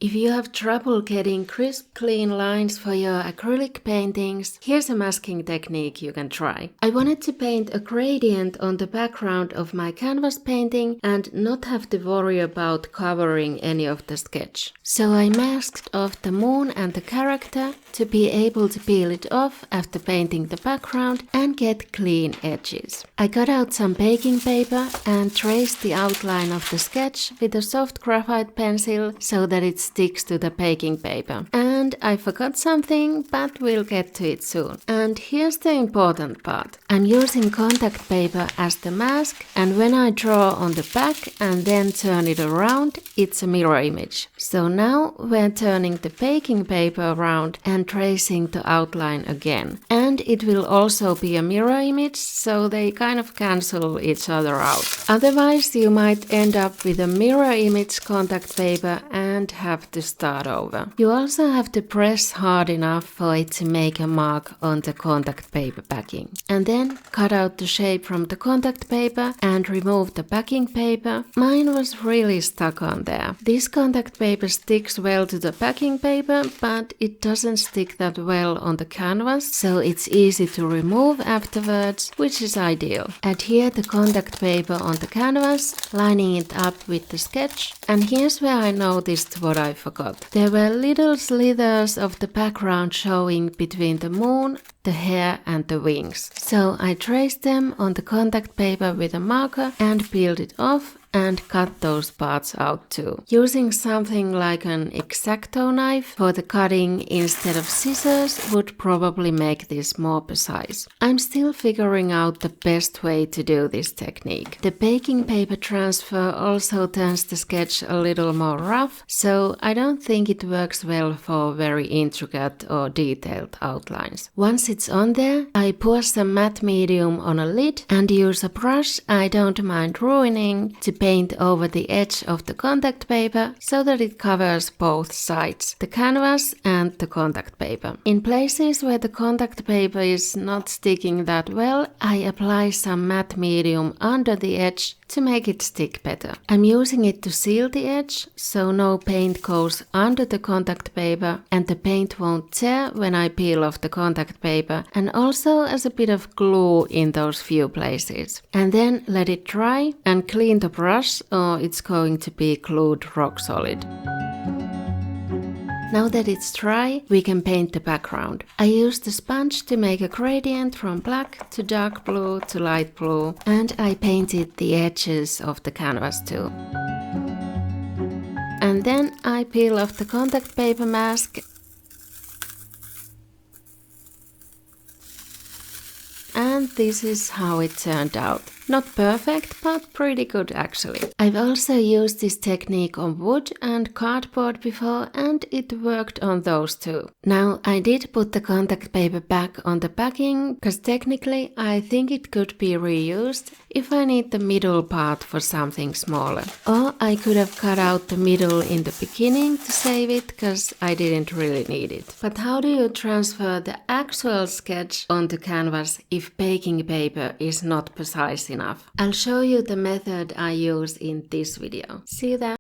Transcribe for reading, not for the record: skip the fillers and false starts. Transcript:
If you have trouble getting crisp, clean lines for your acrylic paintings, here's a masking technique you can try. I wanted to paint a gradient on the background of my canvas painting and not have to worry about covering any of the sketch. So I masked off the moon and the character to be able to peel it off after painting the background and get clean edges. I got out some baking paper and traced the outline of the sketch with a soft graphite pencil so that it sticks to the baking paper. And I forgot something, but we'll get to it soon. And here's the important part. I'm using contact paper as the mask, and when I draw on the back and then turn it around, it's a mirror image. So now we're turning the baking paper around and tracing the outline again. And it will also be a mirror image, so they kind of cancel each other out. Otherwise, you might end up with a mirror image contact paper and have to start over. You also have to press hard enough for it to make a mark on the contact paper backing. And then cut out the shape from the contact paper and remove the backing paper. Mine was really stuck on there. This contact paper sticks well to the backing paper, but it doesn't stick that well on the canvas, so it's easy to remove afterwards, which is ideal. Adhere the contact paper on the canvas, lining it up with the sketch. And here's where I noticed what I forgot. There were little slithers of the background showing between the moon, the hair and the wings. So I traced them on the contact paper with a marker and peeled it off and cut those parts out too. Using something like an X-Acto knife for the cutting instead of scissors would probably make this more precise. I'm still figuring out the best way to do this technique. The baking paper transfer also turns the sketch a little more rough, so I don't think it works well for very intricate or detailed outlines. Once it's on there, I pour some matte medium on a lid and use a brush I don't mind ruining to paint over the edge of the contact paper so that it covers both sides, the canvas and the contact paper. In places where the contact paper is not sticking that well, I apply some matte medium under the edge to make it stick better. I'm using it to seal the edge so no paint goes under the contact paper and the paint won't tear when I peel off the contact paper, and also as a bit of glue in those few places. And then let it dry and clean the brush or it's going to be glued rock solid. Now that it's dry, we can paint the background. I used the sponge to make a gradient from black to dark blue to light blue, and I painted the edges of the canvas too. And then I peel off the contact paper mask and this is how it turned out. Not perfect, but pretty good actually. I've also used this technique on wood and cardboard before and it worked on those too. Now I did put the contact paper back on the backing because technically I think it could be reused if I need the middle part for something smaller. Or I could have cut out the middle in the beginning to save it because I didn't really need it. But how do you transfer the actual sketch onto canvas if baking paper is not precise enough? I'll show you the method I use in this video. See you there!